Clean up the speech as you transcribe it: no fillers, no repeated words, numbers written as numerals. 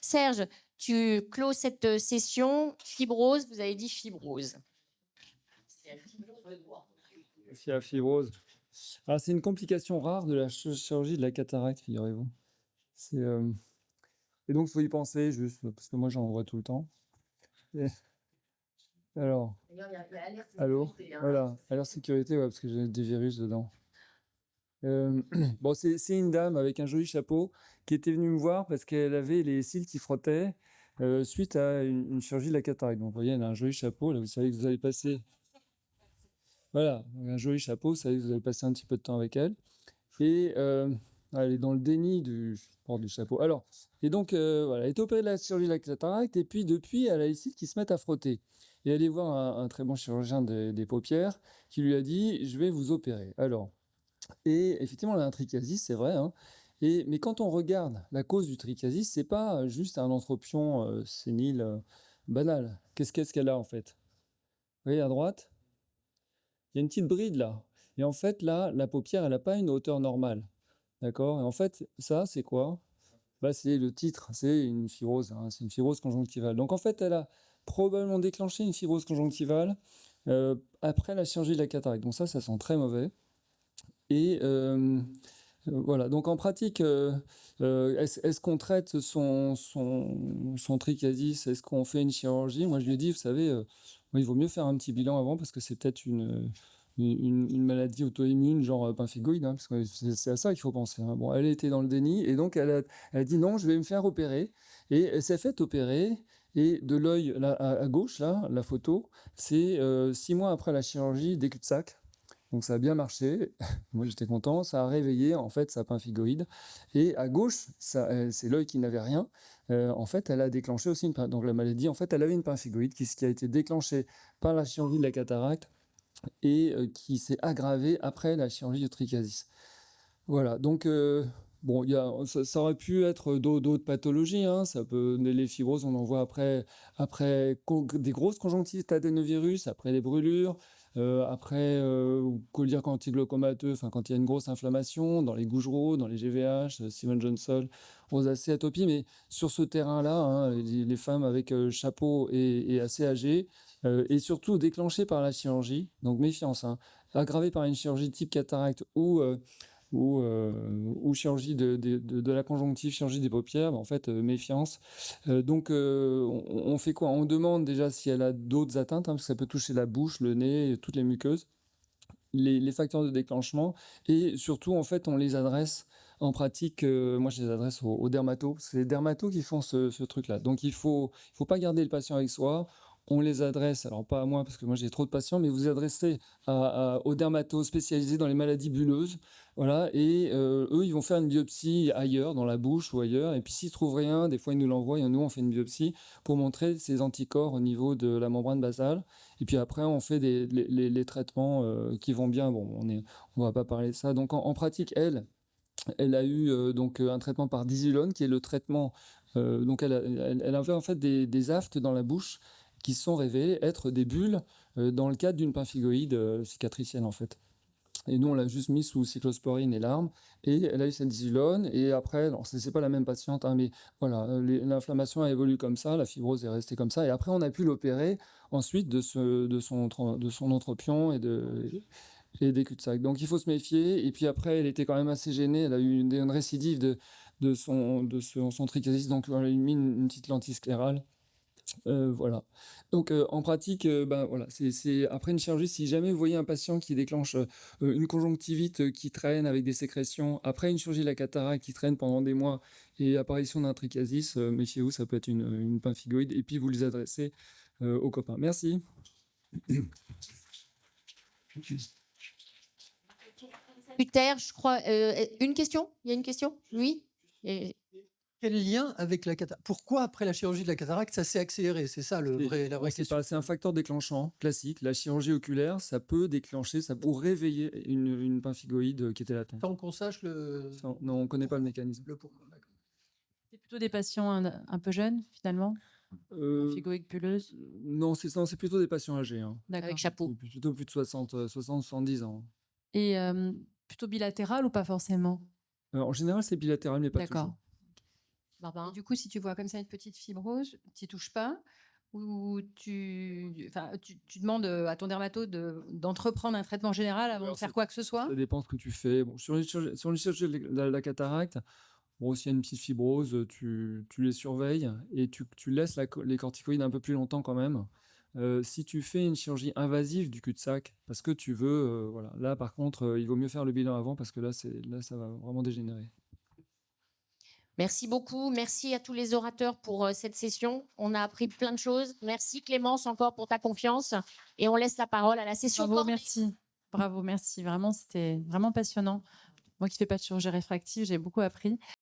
Serge, tu clôt cette session. Fibrose, vous avez dit fibrose. C'est la fibrose. Alors, c'est une complication rare de la chirurgie de la cataracte, figurez-vous. Et donc, il faut y penser, juste, parce que moi, j'en vois tout le temps. Et... Alors, allô, voilà, alerte sécurité, ouais, parce que j'ai des virus dedans. Bon, c'est une dame avec un joli chapeau qui était venue me voir parce qu'elle avait les cils qui frottaient suite à une chirurgie de la cataracte. Donc, vous voyez, elle a un joli chapeau. Là, vous savez que vous allez passer... Voilà, un joli chapeau, vous savez que vous allez passer un petit peu de temps avec elle. Et elle est dans le déni du port du chapeau. Alors, et donc, voilà, elle est opérée de la chirurgie de la cataracte, et puis depuis, elle a les cils qui se mettent à frotter. Et elle est voir un très bon chirurgien des paupières qui lui a dit, je vais vous opérer. Alors, et effectivement, elle a un trichiasis, c'est vrai, hein. Mais quand on regarde la cause du trichiasis, c'est pas juste un entropion sénile banal. Qu'est-ce qu'elle a en fait? Vous voyez à droite? Il y a une petite bride là. Et en fait, là, la paupière, elle n'a pas une hauteur normale. D'accord? Et en fait, ça, c'est quoi? Bah, c'est le titre, c'est une fibrose, hein, c'est une fibrose conjonctivale. Donc en fait, elle a probablement déclenché une fibrose conjonctivale après la chirurgie de la cataracte. Donc ça sent très mauvais. Et voilà, donc en pratique, est-ce qu'on traite son trichiasis? Est-ce qu'on fait une chirurgie? Moi, je lui ai dit, vous savez, il vaut mieux faire un petit bilan avant parce que c'est peut-être une maladie auto-immune, genre pemphigoïde, hein, parce que c'est à ça qu'il faut penser, hein. Bon, elle était dans le déni et donc elle a dit non, je vais me faire opérer. Et elle s'est fait opérer. Et de l'œil à gauche, là, la photo, c'est 6 mois après la chirurgie des cul-de-sac. Donc ça a bien marché, moi j'étais content, ça a réveillé en fait sa pemphigoïde. Et à gauche, c'est l'œil qui n'avait rien. En fait, elle a déclenché aussi donc la maladie. En fait, elle avait une pemphigoïde qui a été déclenchée par la chirurgie de la cataracte et qui s'est aggravée après la chirurgie de trichiasis. Voilà, donc bon, ça aurait pu être d'autres pathologies, hein. Les fibroses, on en voit après des grosses conjonctivites adénovirus, après les brûlures, après coliaque antiglaucomateux, enfin quand il y a une grosse inflammation, dans les Gougerot, dans les GVH, Stevens-Johnson, rosacée, atopie. Mais sur ce terrain-là, hein, les femmes avec chapeau et assez âgées, et surtout déclenchées par la chirurgie, donc méfiance, hein, aggravées par une chirurgie type cataracte ou chirurgie de la conjonctive, chirurgie des paupières, en fait, méfiance. Donc, on fait quoi? On demande déjà si elle a d'autres atteintes, hein, parce que ça peut toucher la bouche, le nez, toutes les muqueuses, les facteurs de déclenchement, et surtout, en fait, on les adresse en pratique. Moi, je les adresse aux dermatos. C'est les dermatos qui font ce truc-là. Donc, il faut pas garder le patient avec soi. On les adresse, alors pas à moi parce que moi j'ai trop de patients, mais vous adressez aux dermatos spécialisés dans les maladies bulleuses, voilà, et eux ils vont faire une biopsie ailleurs, dans la bouche ou ailleurs, et puis s'ils trouvent rien, des fois ils nous l'envoient, et nous on fait une biopsie pour montrer ces anticorps au niveau de la membrane basale, et puis après on fait les traitements qui vont bien. Bon, on va pas parler de ça. Donc en pratique, elle a eu donc un traitement par Dizilone, qui est le traitement. Donc elle avait en fait des aftes dans la bouche qui se sont révélées être des bulles dans le cadre d'une pemphigoïde cicatricielle en fait. Et nous on l'a juste mis sous cyclosporine et larmes, et elle a eu cette Dizilone. Et après, alors c'est pas la même patiente, hein, mais voilà, l'inflammation a évolué comme ça, la fibrose est restée comme ça, et après on a pu l'opérer ensuite de son entropion et des cul-de-sac. Donc il faut se méfier. Et puis après, elle était quand même assez gênée. Elle a eu une récidive de son trichiasis. Donc on lui a mis une petite lentille sclérale. Voilà. Donc en pratique, ben voilà, c'est après une chirurgie, si jamais vous voyez un patient qui déclenche une conjonctivite qui traîne avec des sécrétions, après une chirurgie de la cataracte qui traîne pendant des mois et apparition d'un trichiasis, méfiez-vous, ça peut être une pemphigoïde. Et puis vous les adressez aux copains. Merci. Luther, je crois. Une question? Il y a une question? Oui. Quel lien avec la cataracte? Pourquoi après la chirurgie de la cataracte, ça s'est accéléré? C'est ça la vraie question. C'est un facteur déclenchant classique. La chirurgie oculaire, ça peut déclencher, ça peut réveiller une pemphigoïde qui était latente. Tant qu'on sache le... Non, on ne connaît pas le mécanisme. Le pourquoi, d'accord. C'est plutôt des patients un peu jeunes, finalement? Pemphigoïde bulleuse? Non, c'est plutôt des patients âgés, hein. Avec chapeau. Plutôt plus de 70 ans. Et plutôt bilatéral ou pas forcément? En général, c'est bilatéral, mais pas D'accord. toujours. Barbara. Et du coup, si tu vois comme ça une petite fibrose, tu n'y touches pas ou tu demandes à ton dermato d'entreprendre un traitement général avant Alors, de faire quoi que ce soit? Ça dépend de ce que tu fais. Bon, sur les chirurgies de la cataracte, bon, s'il y a une petite fibrose, tu les surveilles et tu laisses les corticoïdes un peu plus longtemps quand même. Si tu fais une chirurgie invasive du cul-de-sac, parce que tu veux, voilà. Là, par contre, il vaut mieux faire le bilan avant parce que là, ça va vraiment dégénérer. Merci beaucoup. Merci à tous les orateurs pour cette session. On a appris plein de choses. Merci Clémence encore pour ta confiance. Et on laisse la parole à la session. Bravo, merci. Bravo, merci. Vraiment, c'était vraiment passionnant. Moi qui ne fais pas de chirurgie réfractive, j'ai beaucoup appris.